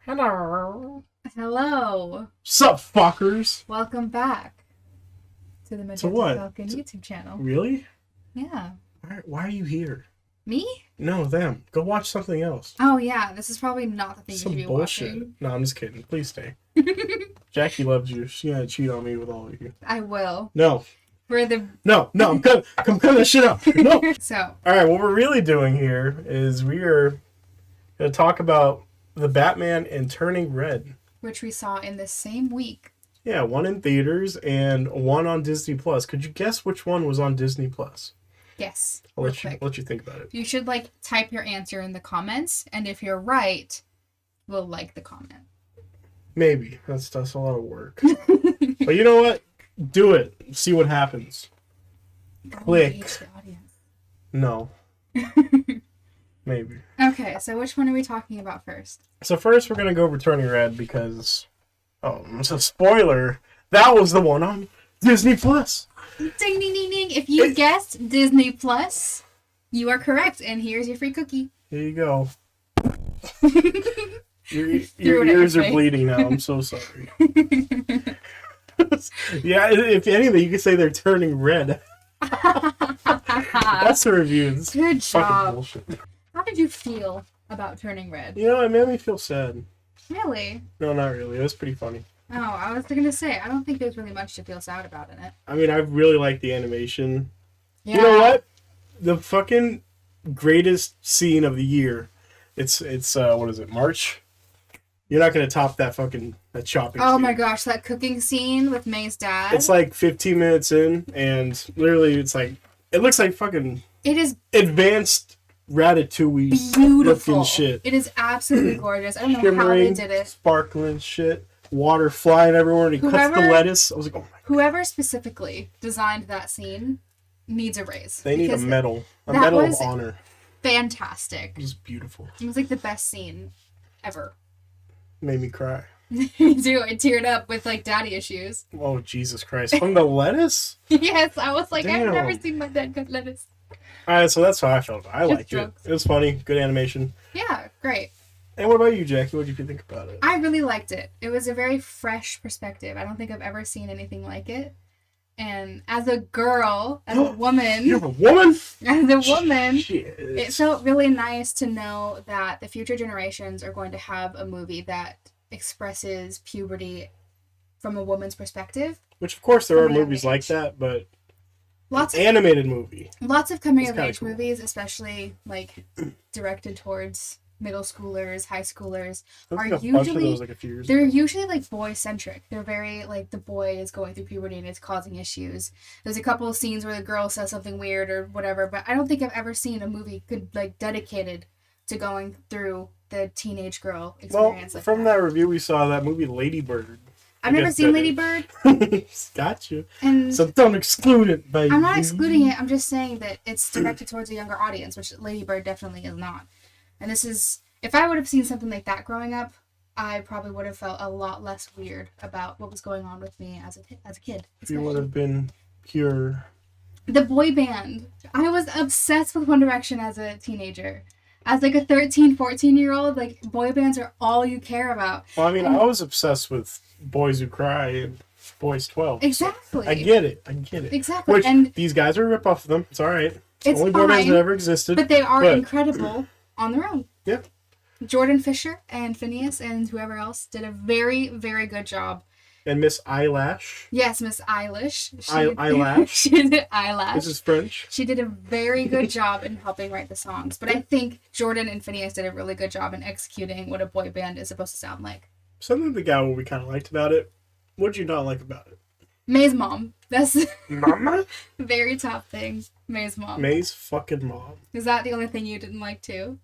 Hello. Hello. Sup, fuckers? Welcome back to the Magenta what? Falcon YouTube channel. Really? Yeah. Why are you here? Me? No, them. Go watch something else. Oh yeah, this is probably not the thing you Some should be bullshit. watching. No, I'm just kidding. Please stay. Jackie loves you. She's gonna cheat on me with all of you. I will. No. For the No, I'm cutting that shit up. No. So Alright, what we're really doing here is we are gonna talk about the Batman and Turning Red. which we saw in the same week. Yeah, one in theaters and one on Disney Plus. Could you guess which one was on Disney Plus? Yes. I'll Real let you think about it. You should type your answer in the comments, and if you're right, we'll like the comment. Maybe. That's a lot of work. But you know what? Do it. See what happens. Click. Engage the audience. No. Maybe. Okay, so which one are we talking about first? So first we're going to go over Turning Red because... Oh, it's a spoiler. That was the one on Disney Plus. Ding ding ding ding! If you guessed Disney Plus, you are correct, and here's your free cookie. Here you go. Your Threw it at ears your are face. bleeding now. I'm so sorry. Yeah, if anything, you could say they're turning red. That's the reviews. Good Fucking job. bullshit. How did you feel about Turning Red? You know, it made me feel sad. Really? No, not really. It was pretty funny. Oh, I was gonna say, I don't think there's really much to feel sad about in it. I mean, I really like the animation. Yeah. You know what? The fucking greatest scene of the year. It's what is it, March? You're not gonna top that shopping Oh scene. my gosh, that cooking scene with May's dad. It's like 15 minutes in, and literally it's like, it looks like fucking It is advanced Ratatouille beautiful. looking shit. It is absolutely gorgeous. I don't know how they Shimmering, did it. sparkling shit. Water flying everywhere, and he cuts the Whoever- lettuce. I was like, oh my god. Whoever specifically designed that scene needs a raise. They need a because medal. A that medal of was- honor. Fantastic. It was beautiful. It was like the best scene ever. Made me cry. Me too. I teared up with daddy issues. Oh, Jesus Christ. From the lettuce? Yes, I was like, Damn. I've never seen my dad cut lettuce. Alright, so that's how I felt. I Just liked it. jokes. It was funny. Good animation. Yeah, great. And what about you, Jackie? What did you think about it? I really liked it. It was a very fresh perspective. I don't think I've ever seen anything like it. And as a girl, as a woman, You're a woman? as a woman, Shit. it felt really nice to know that the future generations are going to have a movie that expresses puberty from a woman's perspective. Which, of course, there are Coming of movies like age. that, but Lots of animated movie. coming It's of kinda age cool. movies, especially directed towards middle schoolers, high schoolers. There Are was like a bunch of usually- those like a few years They're ago. usually boy centric. They're very the boy is going through puberty and it's causing issues. There's a couple of scenes where the girl says something weird or whatever, but I don't think I've ever seen a movie dedicated to going through the teenage girl Well, experience. from that review we saw, that movie Lady Bird. I've never guess seen that Lady is- Bird, Got you. and So don't exclude it, baby. I'm not excluding it. I'm just saying that it's directed towards a younger audience, which Lady Bird definitely is not. And this is, if I would have seen something like that growing up, I probably would have felt a lot less weird about what was going on with me as a kid. If you would especially. have been pure. The boy band. I was obsessed with One Direction as a teenager. As a 13, 14-year-old, boy bands are all you care about. Well, I mean, I was obsessed with Boys Who Cry and Boys 12. so Exactly. I get it. Exactly. Which, and these guys are a rip off of them. It's alright. it's Only boy bands fine, that ever existed. but they are but- incredible on their own. Yep. Jordan Fisher and Phineas and whoever else did a very, very good job. And Miss Eyelash. Yes, Miss Eilish. Eyelash. She did Eyelash. This is French. She did a very good job in helping write the songs. But I think Jordan and Phineas did a really good job in executing what a boy band is supposed to sound like. Something the guy what we kind of liked about it. What did you not like about it? May's mom. That's Mama? very top thing. May's mom. May's fucking mom. Is that the only thing you didn't like too?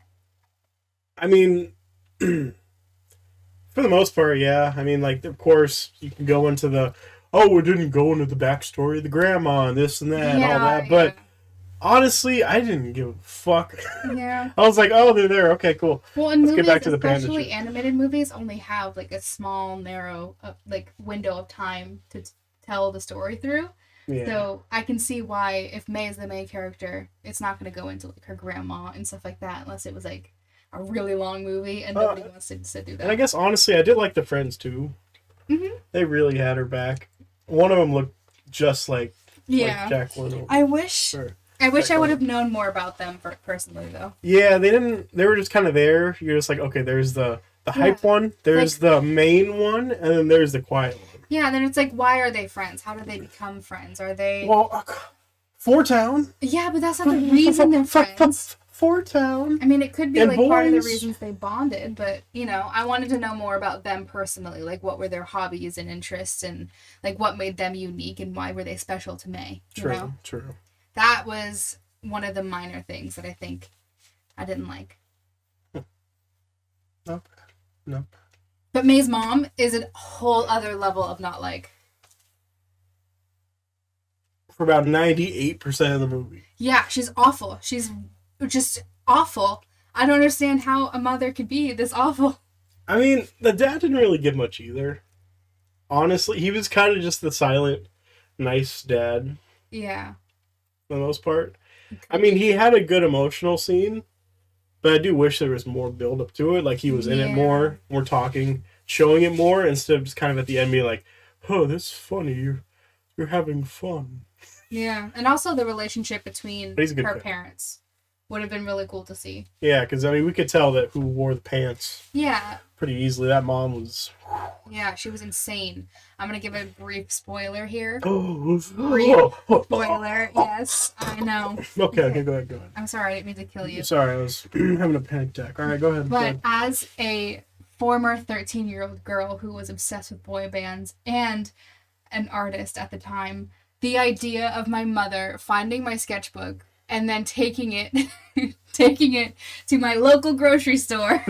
I mean, for the most part, yeah. I mean, of course, you can go into we didn't go into the backstory of the grandma and this and that and all that. But honestly, I didn't give a fuck. Yeah. I was like, oh, they're there. Okay, cool. Well, in Let's movies, get back to the panda especially shit. animated movies, only have a small, narrow, window of time to tell the story through. Yeah. So I can see why, if May is the main character, it's not going to go into her grandma and stuff like that, unless it was a really long movie, and nobody wants to sit through that. And I guess honestly, I did like the friends too. Mm-hmm. They really had her back. One of them looked just like Jacqueline. I wish I would have known more about them personally, though. Yeah, they didn't. They were just kind of there. You're just like, okay, there's the hype one, there's the main one, and then there's the quiet one. Yeah, and then it's like, why are they friends? How do they become friends? Are they... Well, Four Town. Yeah, but that's not the reason they're friends. Four Town. I mean, it could be, like, part of the reasons they bonded, but, you know, I wanted to know more about them personally. Like, what were their hobbies and interests, and, like, what made them unique, and why were they special to May? True. That was one of the minor things that I think I didn't like. Nope. But May's mom is a whole other level of not like. For about 98% of the movie. Yeah, she's awful. She's just awful. I don't understand how a mother could be this awful. I mean, the dad didn't really give much either. Honestly, he was kind of just the silent, nice dad. Yeah. For the most part. I mean, he had a good emotional scene, but I do wish there was more build up to it. Like, he was in it more talking, showing it more, instead of just kind of at the end being like, oh, this is funny. You're having fun. Yeah. And also the relationship between her parents would have been really cool to see. Yeah, because, I mean, we could tell that who wore the pants. Yeah. Pretty easily. That mom was... Yeah, she was insane. I'm going to give a brief spoiler here. Brief spoiler, yes, I know. Okay, go ahead. I'm sorry, I didn't mean to kill you. Sorry, I was having a panic attack. All right, go ahead. But as a former 13-year-old girl who was obsessed with boy bands and an artist at the time, the idea of my mother finding my sketchbook and then taking it to my local grocery store,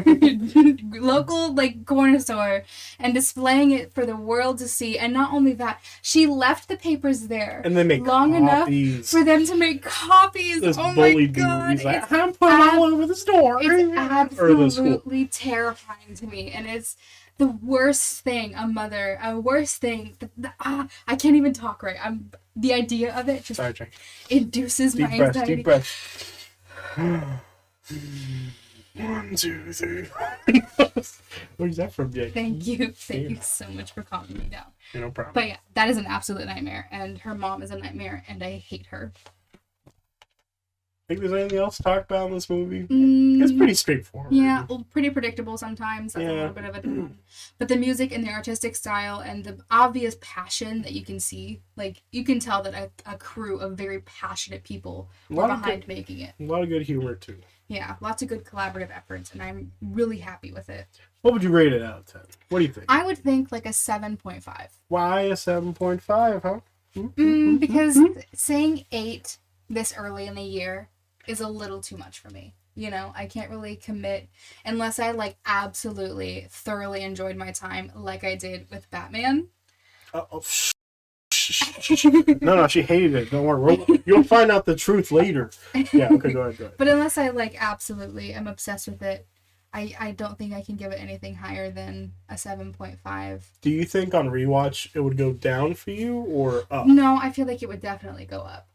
local, like, corner store, and displaying it for the world to see. And not only that, she left the papers there and they make long copies. enough for them to make copies. This oh my dude, god. he's like, I'm putting all over the store. It's absolutely terrifying to me. And it's the worst thing, I can't even talk right. The idea of it just induces my anxiety. Deep breath. 1, 2, 3. Where's that from, Jake? Thank you so much for calming me down. No problem. But yeah, that is an absolute nightmare, and her mom is a nightmare, and I hate her. Think there's anything else to talk about in this movie? It's pretty straightforward. Yeah, well, pretty predictable sometimes. That's a little bit of a but the music and the artistic style and the obvious passion that you can see, like, you can tell that a crew of very passionate people were behind making it. A lot of good humor too. Yeah, lots of good collaborative efforts, and I'm really happy with it. What would you rate it out of 10? What do you think? I would think like a 7.5. Why a 7.5, huh? Because saying 8 this early in the year is a little too much for me. You know, I can't really commit unless I, like, absolutely thoroughly enjoyed my time like I did with Batman. No, she hated it. Don't worry. You'll find out the truth later. Yeah, okay, go ahead. But unless I, like, absolutely am obsessed with it, I don't think I can give it anything higher than a 7.5. Do you think on rewatch it would go down for you or up? No, I feel like it would definitely go up.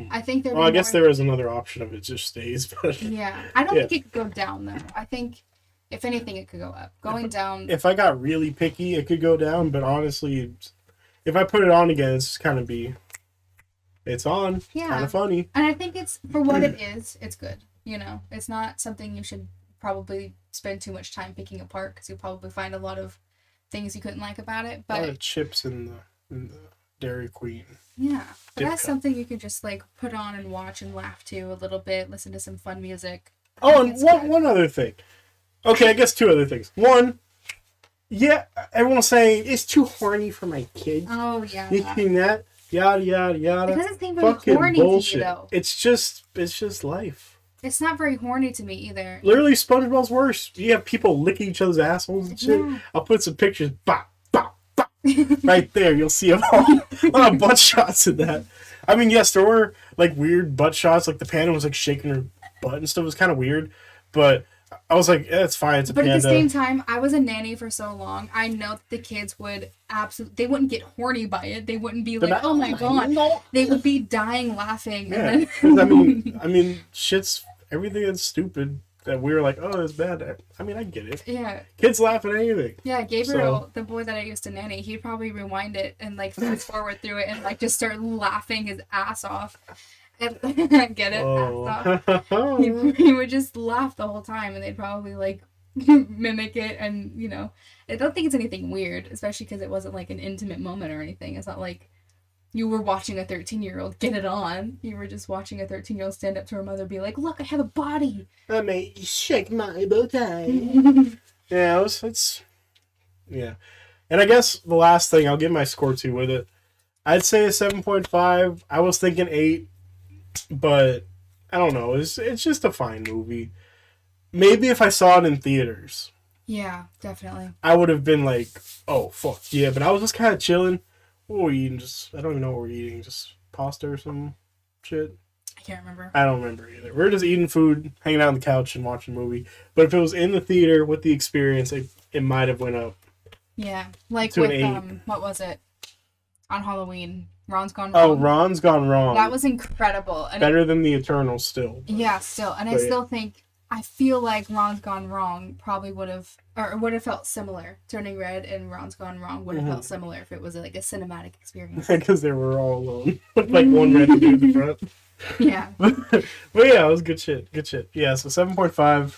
I think there. Well, I guess there is another option of it just stays, but yeah, I don't think it could go down though. I think if anything, it could go up. Going down. If I got really picky, it could go down. But honestly, if I put it on again, it's kind of it's on. Yeah. Kind of funny. And I think it's for what it is. It's good. You know, it's not something you should probably spend too much time picking apart because you'll probably find a lot of things you couldn't like about it. But a lot of chips in the Dairy Queen. Yeah, but that's something you could just, like, put on and watch and laugh to a little bit, listen to some fun music. Oh, and one other thing. Okay, I guess 2 other things. One, yeah, everyone's saying it's too horny for my kids. Oh, yeah. You think that? Yada, yada, yada. It doesn't seem very horny bullshit. To you, though. It's just life. It's not very horny to me, either. Literally, SpongeBob's worse. You have people licking each other's assholes and shit. Yeah. I'll put some pictures. Bop. Right there, you'll see them all. A lot of butt shots in that. I mean, yes, there were, like, weird butt shots. Like, the panda was, like, shaking her butt and stuff. It was kind of weird. But I was like, it's fine. It's a panda. But at the same time, I was a nanny for so long. I know that the kids would they wouldn't get horny by it. They wouldn't be like, oh my god. No. They would be dying laughing. Yeah. And then... I mean, everything that's stupid that we were like, oh, that's bad. I mean, I get it. Yeah. Kids laugh at anything. Yeah, Gabriel, So- the boy that I used to nanny, he'd probably rewind it and like fast forward through it and like just start laughing his ass off. And get it? Ass off. Oh. He would just laugh the whole time, and they'd probably like mimic it, and you know, I don't think it's anything weird, especially because it wasn't like an intimate moment or anything. It's not like you were watching a 13-year-old get it on. You were just watching a 13-year-old stand up to her mother, and be like, "Look, I have a body." I may shake my bow tie. Yeah, it's yeah. And I guess the last thing I'll give my score to with it, I'd say a 7.5. I was thinking 8, but I don't know. It's just a fine movie. Maybe if I saw it in theaters, Yeah, definitely. I would have been like, oh fuck yeah. But I was just kind of chilling. What were we eating? I don't even know what we're eating. Just pasta or some shit. I can't remember. I don't remember either. We're just eating food, hanging out on the couch, and watching a movie. But if it was in the theater with the experience, it might have went up. Yeah, like To an with 8. what was it on Halloween? Ron's Gone Oh, Wrong. Ron's Gone Wrong. That was incredible. And Better than the Eternals still. yeah, still, and I But yeah. still think I feel like Ron's Gone Wrong probably would have felt similar. Turning Red and Ron's Gone Wrong would have felt similar if it was like a cinematic experience. Because they were all alone. With like one random dude in the front. Yeah. But yeah, it was good shit. Good shit. Yeah, so 7.5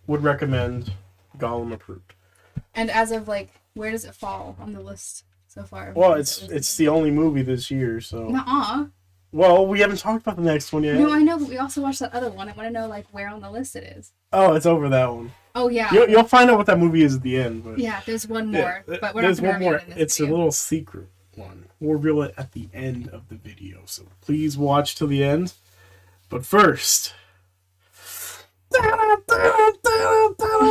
would recommend. Gollum approved. And as of like, where does it fall on the list so far? Well, it's the only movie this year, so. Nuh-uh. Well, we haven't talked about the next one yet. No, I know, but we also watched that other one. I want to know like where on the list it is. Oh, it's over that one. Oh yeah. You'll find out what that movie is at the end. But Yeah, there's one yeah, more, but we're there's not one more. in this It's a video. little secret one. We'll reveal it at the end of the video, so please watch till the end. But first.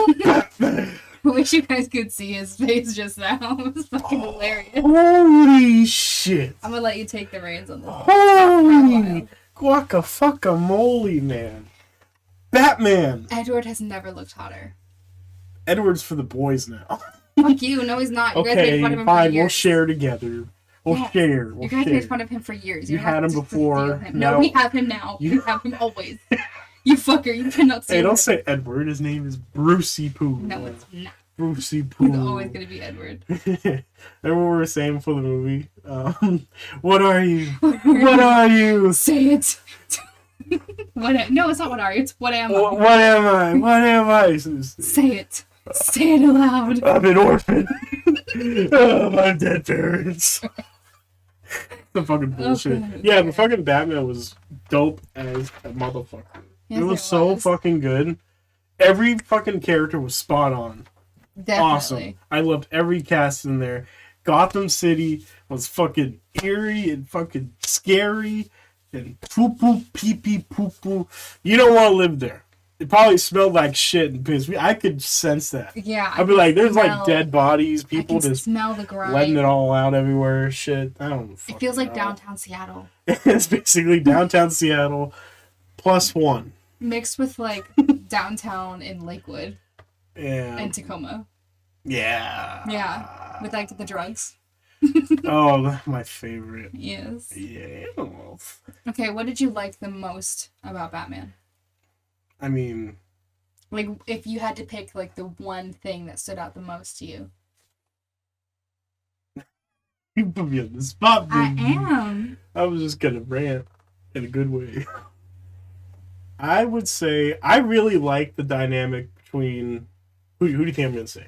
I wish you guys could see his face just now. It was fucking hilarious. Holy shit! I'm gonna let you take the reins on this. Holy guacafuckamole, man! Batman. Edward has never looked hotter. Edward's for the boys now. Fuck you. No, he's not. You guys Okay, made fun of him for fine. years. We'll share together. We'll Yes. share. You We'll guys share. made fun of him for years. You don't had have him to before, steal him. now- No, we have him now. You- You have him always. You fucker. You cannot steal Hey, don't him. say Edward. His name is Brucey Poo. No, it's not. Brucey Poo. He's always gonna be Edward. Remember what we were saying for the movie? What are you? What are you? Say it. No, it's not what are you. It's what am I. What am I? What am I? Say it. Say it aloud. I'm an orphan. Oh, my dead parents. The fucking bullshit. Okay. Yeah, the fucking Batman was dope as a motherfucker. Yes, it was so fucking good. Every fucking character was spot on. Definitely. Awesome. I loved every cast in there. Gotham City was fucking eerie and fucking scary and poo poo pee pee poo poo. You don't want to live there. It probably smelled like shit and piss. I could sense that. Yeah. I'd be like, there's smell- like dead bodies, I people can just smell the grime. letting it all out everywhere. Shit. I don't It feels like know. downtown Seattle. It's basically downtown Seattle +1. Mixed with like downtown in Lakewood Yeah. and Tacoma. Yeah. Yeah. With like the drugs. Oh, my favorite. Yes. Yeah. Okay, what did you like the most about Batman? I mean, Like, if you had to pick like the one thing that stood out the most to you. you put me on the spot, I baby. am. I was just gonna rant in a good way. I would say I really like the dynamic between who do you think I'm gonna say?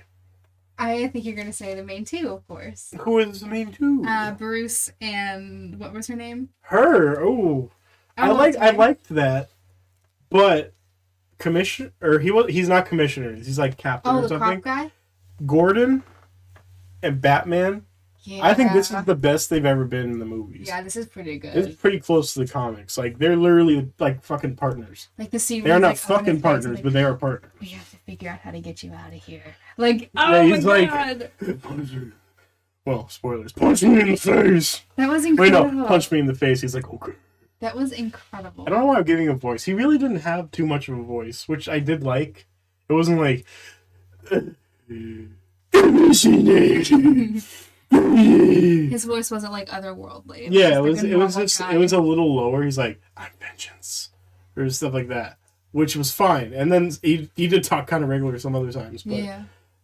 I think you're gonna say the main two, of course. Who is the main two? Bruce and what was her name? Her. Oh, I loved her. liked that, but commissioner or he's not commissioner. He's like captain Oh, or the something. cop guy. Gordon and Batman. Yeah. I think this is the best they've ever been in the movies. Yeah, this is pretty good. It's pretty close to the comics. Like they're literally like fucking partners. Like the scene. They are where not he's, like, on fucking his legs and, partners, like, but they are partners. we have to figure out how to get you out of here. Like, Yeah, oh my he's like- god, Well, spoilers. Punch me in the face. that was Wait, incredible. no, punch me in the face. He's like, okay. That was incredible. I don't know why I'm giving a voice. He really didn't have too much of a voice, which I did like. It wasn't like. His voice wasn't like otherworldly. Yeah, just, like, a it was normal just guy. it was a little lower. He's like, I'm vengeance, or stuff like that. which was fine. And then he did talk kind of regular some other times, but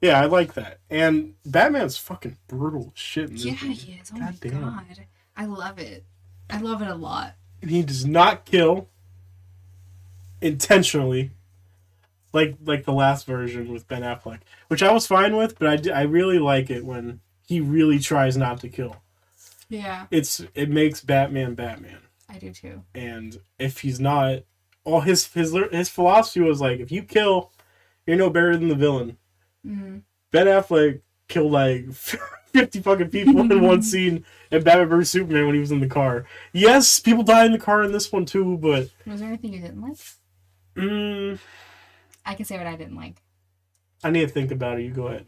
yeah, I like that. And Batman's fucking brutal as shit in this movie. He is. Oh my god, I love it. I love it a lot. And he does not kill intentionally, like the last version with Ben Affleck, which I was fine with, but I really like it when he really tries not to kill. Yeah. It makes Batman Batman. I do too. And if he's not, all his philosophy was like, if you kill, you're no better than the villain. Mm-hmm. Ben Affleck killed like 50 fucking people in one scene in Batman vs Superman when he was in the car. Yes, people died in the car in this one too, but was there anything you didn't like? I can say what I didn't like. I need to think about it. You go ahead.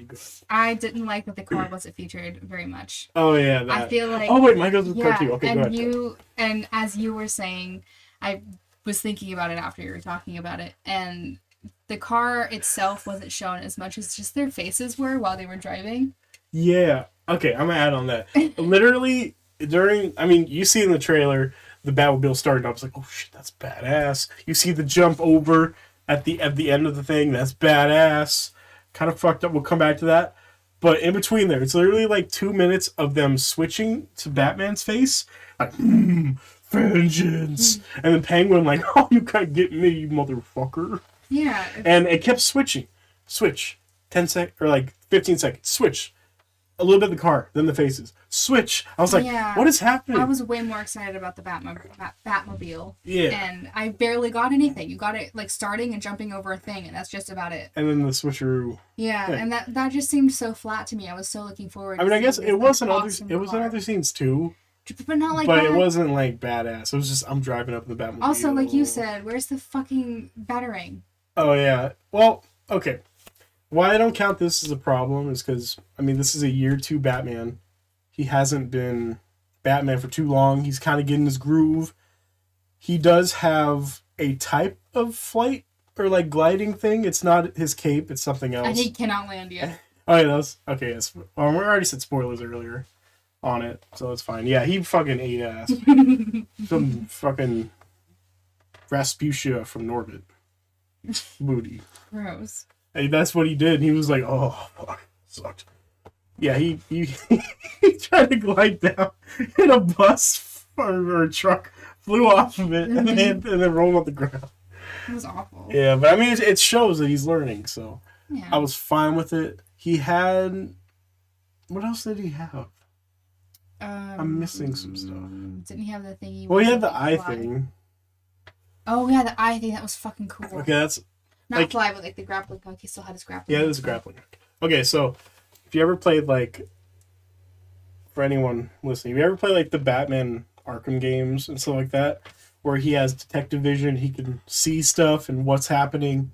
I didn't like that the car wasn't featured very much. Oh yeah, that. I feel like. Oh wait, mine goes with part 2. Okay, and go ahead. And as you were saying, I was thinking about it after you were talking about it, and the car itself wasn't shown as much as just their faces were while they were driving. Yeah. Okay, I'm gonna add on that. Literally you see in the trailer the Batmobile starting up. It's like, oh shit, that's badass. You see the jump over at the end of the thing. That's badass. Kind of fucked up. We'll come back to that. But in between there, it's literally like 2 minutes of them switching to Batman's face. Like, vengeance. And the Penguin like, oh, you can't get me, you motherfucker. Yeah. And it kept switching. Switch. 10 sec or like 15 seconds. Switch. A little bit of the car, then the faces. Switch. I was like, what is happening? I was way more excited about the Batmobile. Yeah. And I barely got anything. You got it like starting and jumping over a thing, and that's just about it. And then the switcheroo. Yeah, and that just seemed so flat to me. I was so looking forward to I guess it was in awesome other scenes too. But not like that. But that. It wasn't like badass. It was just, I'm driving up in the Batmobile. Also, like you said, where's the fucking Batarang? Oh, yeah. Well, okay. Why I don't count this as a problem is because, this is a year 2 Batman. He hasn't been Batman for too long. He's kind of getting his groove. He does have a type of flight or like gliding thing. It's not his cape. It's something else. And he cannot land yet. Oh, yeah. Okay, yes. Well, we already said spoilers earlier on it, so it's fine. Yeah, he fucking ate ass. Some fucking Rasputia from Norbit. Booty. Gross. Hey, that's what he did. He was like, "Oh, fuck, sucked." Yeah, he tried to glide down in a bus or a truck, flew off of it, and then rolled on the ground. It was awful. Yeah, but it shows that he's learning. So yeah. I was fine with it. He had, what else did he have? I'm missing some stuff. Didn't he have the thing? Well, he had the eye thing. Oh yeah, the eye thing. That was fucking cool. Okay, that's. Not like, fly, but like the grappling hook. He still had his grappling hook. Yeah, there's a grappling hook. Okay, so if you ever played like, for anyone listening, if you ever play like the Batman Arkham games and stuff like that, where he has detective vision, he can see stuff and what's happening,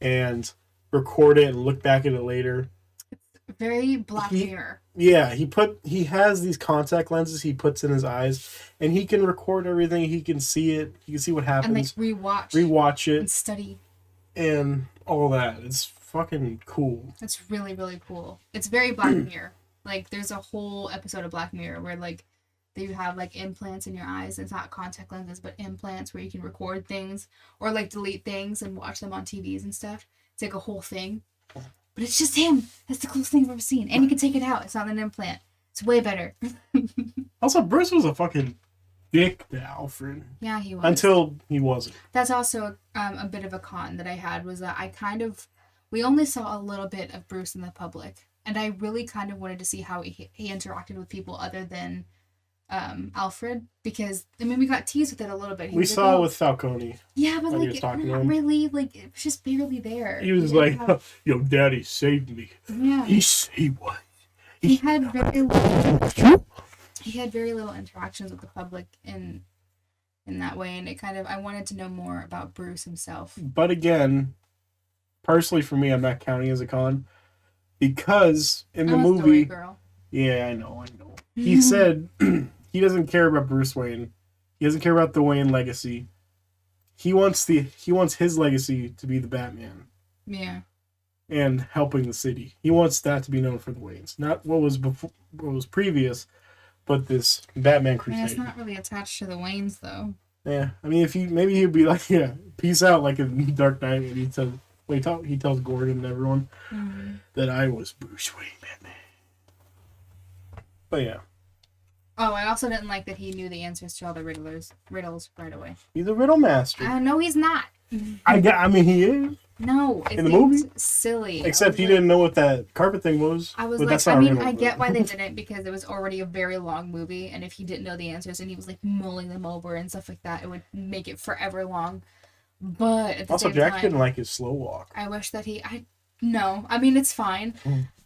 and record it and look back at it later. It's very Black Mirror. Yeah, he has these contact lenses he puts in his eyes, and he can record everything. He can see it. He can see what happens. And like rewatch it, and study. And all that. It's fucking cool. It's really, really cool. It's very Black Mirror. Like, there's a whole episode of Black Mirror where, like, you have, like, implants in your eyes. It's not contact lenses, but implants where you can record things or, like, delete things and watch them on TVs and stuff. It's, like, a whole thing. But it's just him. That's the coolest thing I've ever seen. And you can take it out. It's not an implant. It's way better. Also, Bruce was a fucking dick to Alfred. Yeah, he was. Until he wasn't. That's also a bit of a con that I had was that we only saw a little bit of Bruce in the public, and I really kind of wanted to see how he interacted with people other than Alfred, because we got teased with it a little bit. We saw it with Falcone. Yeah, but like not really. Like it was just barely there. He was like, "Yo, Daddy saved me." Yeah. He was. He had very little. He had very little interactions with the public in that way, and I wanted to know more about Bruce himself. But again, personally for me, I'm not counting as a con, because in the movie, girl. Yeah, I know. He said he doesn't care about Bruce Wayne. He doesn't care about the Wayne legacy. He wants his legacy to be the Batman. Yeah. And helping the city. He wants that to be known for the Waynes, not what was before, what was previous. But this Batman Crusade. It's not really attached to the Waynes, though. Yeah, I mean, if he maybe he'd be like, yeah, peace out, like in Dark Knight, and he tells Gordon and everyone that I was Bruce Wayne, Batman. But yeah, Oh, I also didn't like that he knew the answers to all the riddles right away. he's a riddle master. No, he's not. I mean, he is No, in the movie. Silly. Except he didn't know what that carpet thing was. I was but like, that's not I mean, riddle, I but- get why they didn't because it was already a very long movie, and if he didn't know the answers and he was like mulling them over and stuff like that, it would make it forever long. But at the Also, same Jack time, didn't like his slow walk. I wish that no, I mean it's fine.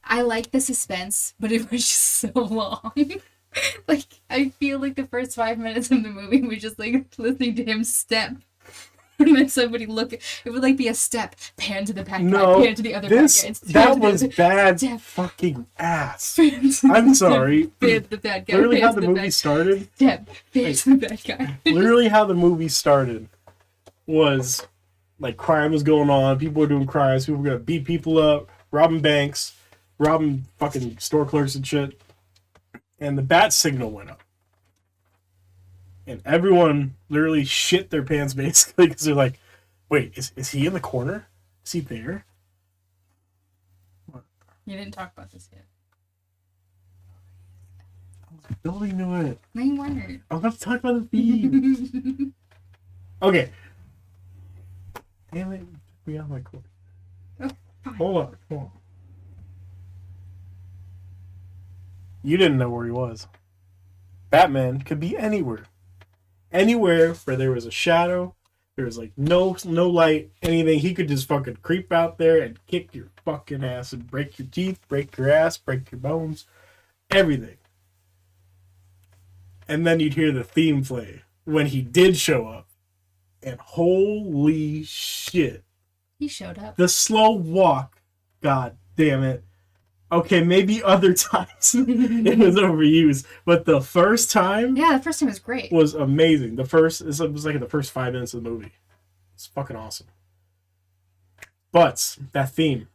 I like the suspense, but it was just so long. Like I feel like the first 5 minutes of the movie was just like listening to him step. And then somebody it would like be a step, pan to the bad guy, pan to the other bad guy. That was bad fucking ass. I'm sorry. Pan to the bad guy. Literally pan how to the movie started. Step, pan to the bad guy. Literally how the movie started was like crime was going on, people were doing crimes, people were gonna beat people up, robbing banks, robbing fucking store clerks and shit. And the bat signal went up. And everyone literally shit their pants basically because they're like, wait, is he in the corner? Is he there? You didn't talk about this yet. I was building to it. No, you weren't. I'm about to talk about the theme. Okay. Damn it. We got my cord. Oh, fine. Hold on. You didn't know where he was. Batman could be anywhere. Anywhere where there was a shadow, there was like no light, anything. He could just fucking creep out there and kick your fucking ass and break your teeth, break your ass, break your bones, everything. And then you'd hear the theme play when he did show up. And holy shit. He showed up. The slow walk. God damn it. Okay, maybe other times it was overused, but the first time Yeah, the first time was great. was amazing. It was like in the first 5 minutes of the movie. It's fucking awesome. But that theme,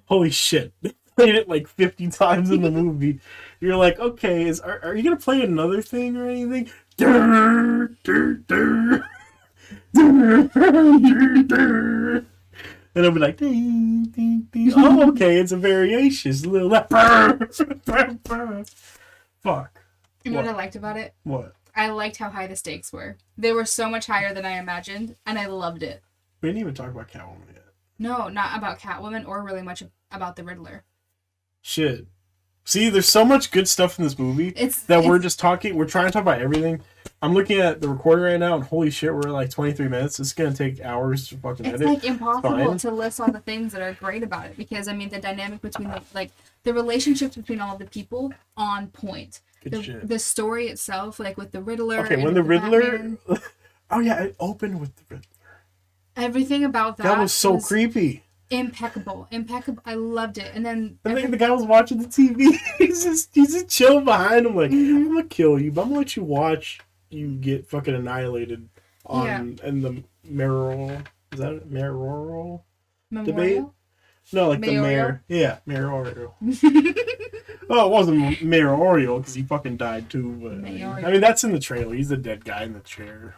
holy shit, they played it like 50 times in the movie. You're like, okay, are you gonna play another thing or anything? And I'll be like, ding, ding, ding. Oh, okay, it's a variation. It's a little like, fuck. You know what I liked about it? What? I liked how high the stakes were. They were so much higher than I imagined, and I loved it. We didn't even talk about Catwoman yet. No, not about Catwoman or really much about the Riddler. Shit. See, there's so much good stuff in this movie we're just talking. We're trying to talk about everything. I'm looking at the recorder right now, and holy shit, we're at like 23 minutes. It's gonna take hours to fucking edit. It's like impossible to list all the things that are great about it because I mean the dynamic between the relationships between all of the people on point. Good shit. The story itself, like with the Riddler. Okay, and when the with Riddler. Batman, Oh yeah, it opened with the Riddler. everything about that. That was so creepy. Impeccable. I loved it. And then The guy was watching the TV. he's just chilling behind him, like, I'm gonna kill you, but I'm gonna let you watch you get fucking annihilated on in the mayoral. Is that it? Mayoral debate? Memorial? No, like Mayoral? the mayor. Yeah, mayoral. Well, it wasn't mayoral because he fucking died too. But Mayoral. I mean, that's in the trailer. He's the dead guy in the chair.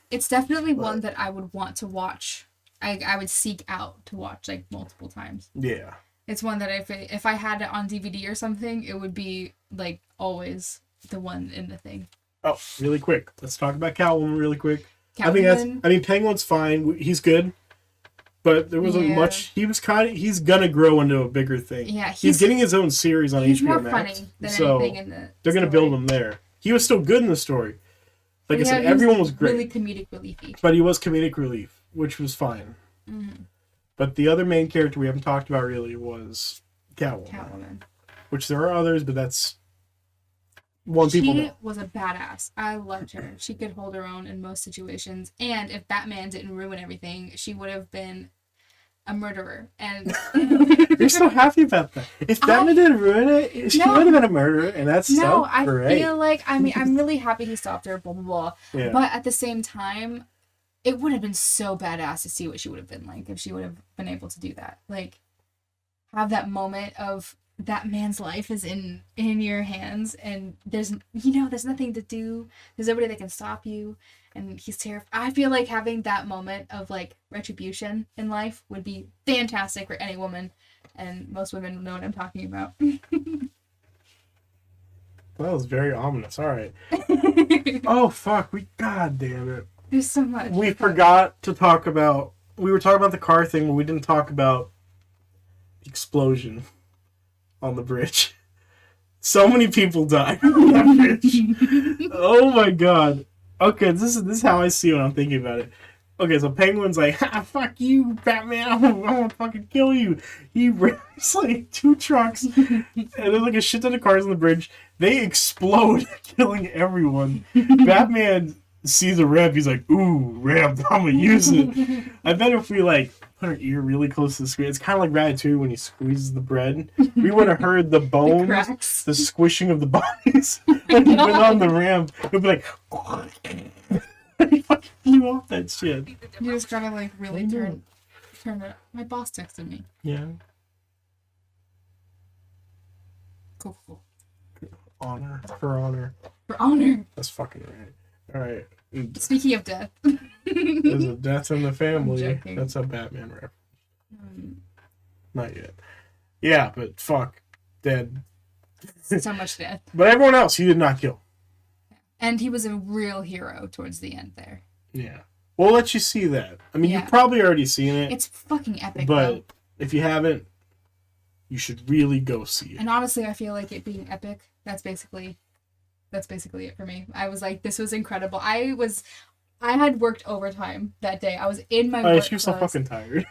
It's definitely one that I would want to watch. I would seek out to watch like multiple times. Yeah. It's one that if I had it on DVD or something, it would be like always the one in the thing. Oh, really quick. Let's talk about Catwoman really quick. Catwoman, I mean, Penguin's fine. He's good. But there wasn't much. He's gonna grow into a bigger thing. Yeah, he's getting his own series on he's HBO more Max. funny than So anything in the they're gonna story. build him there. He was still good in the story. Like I said, he was everyone was great. Really comedic reliefy. But he was comedic relief, which was fine. Mm-hmm. But the other main character we haven't talked about really was Catwoman. Which there are others, but that's one people know. She was a badass. I loved her. She could hold her own in most situations. And if Batman didn't ruin everything, she would have been a murderer. And You're so happy about that. If Batman didn't ruin it, she would have been a murderer, and that's no, so I great. feel like I'm really happy he stopped her. Blah blah blah. Yeah. But at the same time, it would have been so badass to see what she would have been like if she would have been able to do that. Like, have that moment of that man's life is in your hands, and there's nothing to do. There's nobody that can stop you, and he's terrified. I feel like having that moment of like retribution in life would be fantastic for any woman, and most women know what I'm talking about. That was very ominous. All right. Oh fuck! God damn it! There's so much. We forgot to talk about. We were talking about the car thing, but we didn't talk about the explosion on the bridge. So many people died on that bridge. Oh my god. Okay, this is how I see it when I'm thinking about it. Okay, so Penguin's like, fuck you, Batman, I'm gonna fucking kill you. He rips like 2 trucks, and there's like a shit ton of cars on the bridge. They explode, killing everyone. Batman sees a ramp, he's like, ooh, ramp, I'm gonna use it. I bet if we like put our ear really close to the screen, it's kind of like Ratatouille when he squeezes the bread. We would have heard the bones, the squishing of the bodies when he went on the ramp. It would be like, he fucking flew off that shit. You just gotta like really turn it. My boss texted me. Yeah. Cool. Honor. For honor. For honor. That's fucking right. Alright. Speaking of death. There's a death in the family. joking. That's a Batman reference. Not yet. Yeah, but fuck. Dead. So much death. But everyone else he did not kill. And he was a real hero towards the end there. Yeah. We'll let you see that. I mean, you've probably already seen it. It's fucking epic, but though. If you haven't, you should really go see it. And honestly, I feel like it being epic, that's basically it for me. I was like, this was incredible. I had worked overtime that day. I was in my work You're so fucking tired.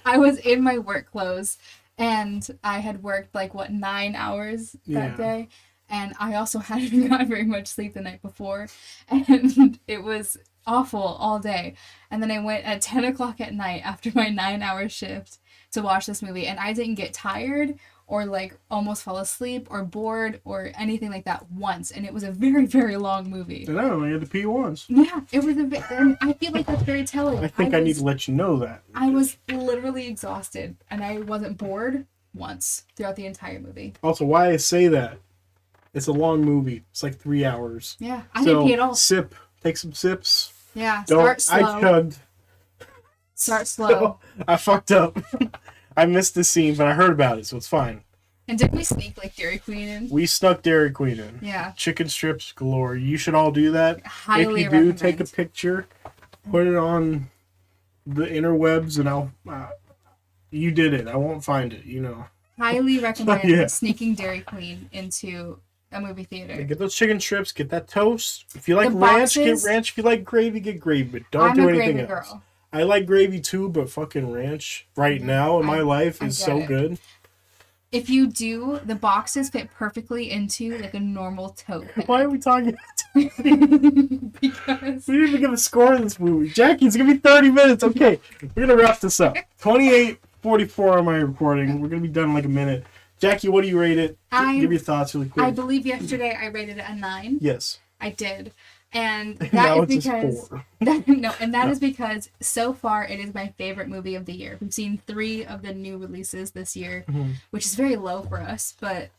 I was in my work clothes, and I had worked 9 hours that day. And I also hadn't gotten very much sleep the night before. And it was awful all day. And then I went at 10 o'clock at night after my 9-hour shift to watch this movie. And I didn't get tired or almost fall asleep or bored or anything like that once. And it was a very, very long movie. I know, I had to pee once. Yeah, it was and I feel like that's very telling. I think I need to let you know that. I was literally exhausted. And I wasn't bored once throughout the entire movie. Also, why I say that, it's a long movie. It's like 3 hours. Yeah, I didn't pee at all. Take some sips. Yeah, start slow. I chugged. Start slow. So, I fucked up. I missed the scene, but I heard about it, so it's fine. And did we sneak Dairy Queen in? We snuck Dairy Queen in. Yeah. Chicken strips galore. You should all do that. Highly If you do, take a picture, put it on the interwebs, and I'll. You did it. I won't find it. Highly recommend sneaking Dairy Queen into a movie theater. Get those chicken strips. Get that toast. If you like ranch, get ranch. If you like gravy, get gravy. But don't do anything else. Girl. I like gravy too, but fucking ranch right now in my life is so good. If you do, the boxes fit perfectly into a normal tote bag. Why are we talking about Because we didn't even give a score in this movie. Jackie, it's gonna be 30 minutes. Okay, we're gonna wrap this up. 28:44 on my recording. We're gonna be done in a minute. Jackie, what do you rate it? Give your thoughts really quick. I believe yesterday I rated it a 9. Yes. I did. And that is because is because so far it is my favorite movie of the year. We've seen 3 of the new releases this year, which is very low for us, but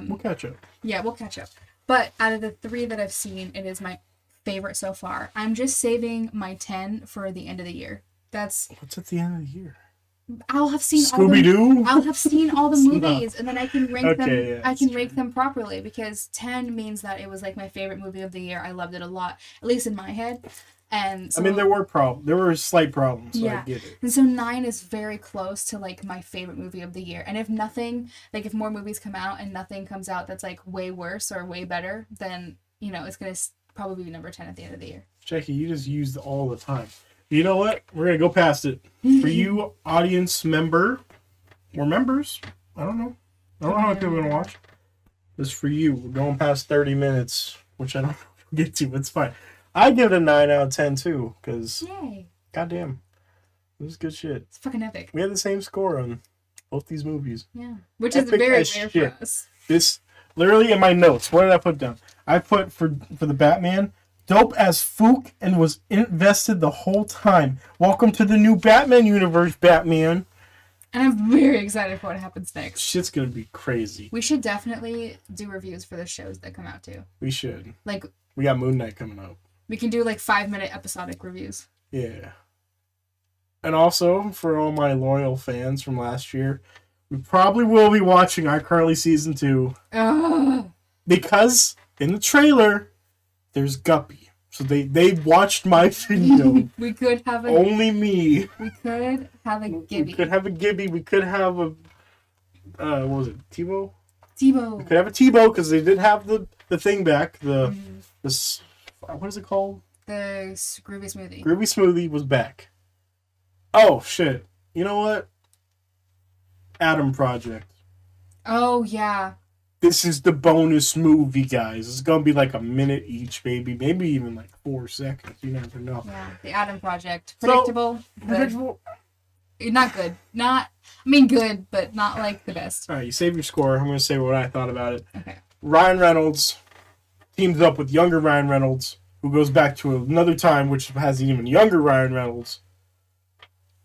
we'll catch up. Yeah, we'll catch up. But out of the 3 that I've seen, it is my favorite so far. I'm just saving my 10 for the end of the year. What's at the end of the year? I'll have seen Scooby-Doo? I'll have seen all the movies, and then I can rank them. Yeah, I can rank them properly because 10 means that it was my favorite movie of the year. I loved it a lot, at least in my head. And so, there were slight problems. So I get it. And so 9 is very close to my favorite movie of the year. And if nothing, if more movies come out and nothing comes out that's way worse or way better, then it's gonna probably be number 10 at the end of the year. Jackie, you just used all the time. You know what? We're going to go past it. For you, audience member, or members, I don't know how many people are going to watch. This is for you. We're going past 30 minutes, which I don't know if we'll get to, but it's fine. I give it a 9 out of 10, too, because, goddamn, this is good shit. It's fucking epic. We had the same score on both these movies. Yeah, which is very rare for us. This, literally in my notes, what did I put down? I put for the Batman, dope as Fook and was invested the whole time. Welcome to the new Batman universe, Batman. And I'm very excited for what happens next. Shit's gonna be crazy. We should definitely do reviews for the shows that come out too. We should. Like, We got Moon Knight coming up. we can do like 5-minute episodic reviews. Yeah. And also, for all my loyal fans from last year, we probably will be watching iCarly Season 2. Ugh. Because in the trailer, there's Guppy. So they watched my video. We could have a Only me. we could have a We Gibby. could have a Gibby. We could have a... what was it? Tebow? We Tebow. could have a Tebow because they did have the thing back. Mhm. This... What is it called? The Groovy Smoothie. Groovy Smoothie was back. Oh, shit. You know what? Adam Project. Oh yeah. This is the bonus movie, guys. It's gonna be like a minute each, maybe even like 4 seconds. You never know. Yeah. The Adam Project. So- Predictable. but Predictable. not good. Not. I mean, good, but not like the best. All right, you save your score. I'm gonna say what I thought about it. Okay. Ryan Reynolds teams up with younger Ryan Reynolds, who goes back to another time, which has an even younger Ryan Reynolds,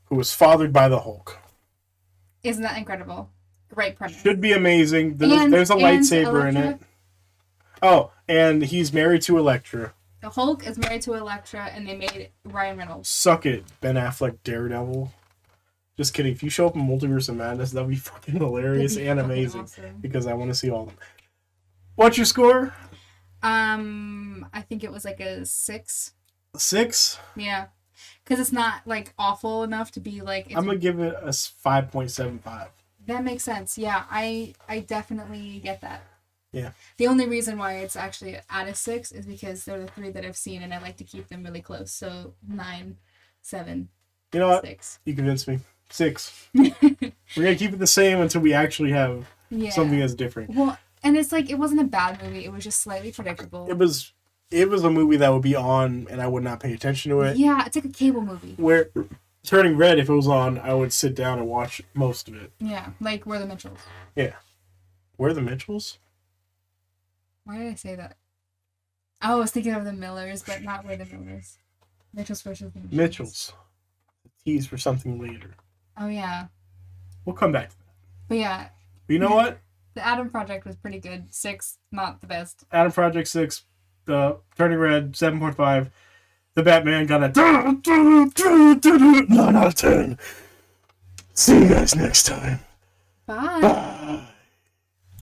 who was fathered by the Hulk. Isn't that incredible? Great premise. Should be amazing. And- There's a and lightsaber in it. Elektra? Oh, and he's married to Elektra. The Hulk is married to Elektra, and they made Ryan Reynolds. Suck it, Ben Affleck Daredevil. Just kidding. If you show up in Multiverse of Madness, that'd be fucking hilarious That'd be and fucking amazing. awesome. Because I want to see all of them. What's your score? I think it was like a 6. 6? Yeah, because it's not like awful enough to be like. I'm gonna give it a 5.75. That makes sense. Yeah, I definitely get that. Yeah. The only reason why it's actually at a 6 is because they're the 3 that I've seen, and I like to keep them really close. So 9, 7, You know what? 6. You convinced me. 6. We're gonna keep it the same until we actually have Yeah. something that's different. Well, and it's like it wasn't a bad movie. It was just slightly predictable. It was a movie that would be on and I would not pay attention to it. Yeah, it's like a cable movie. Where Turning Red, if it was on, I would sit down and watch most of it. Yeah, like We're the Mitchells. Where are the Mitchells? Why did I say that? Oh, I was thinking of the Millers, but not We're the Millers. Mitchells versus the Mitchells. Tease for something later. Oh yeah, We'll come back to that. but yeah, But you know what? the Adam Project was pretty good. 6, not the best. Adam Project 6, Turning Red 7.5. The Batman got a 9 out of 10. See you guys next time. Bye. Bye.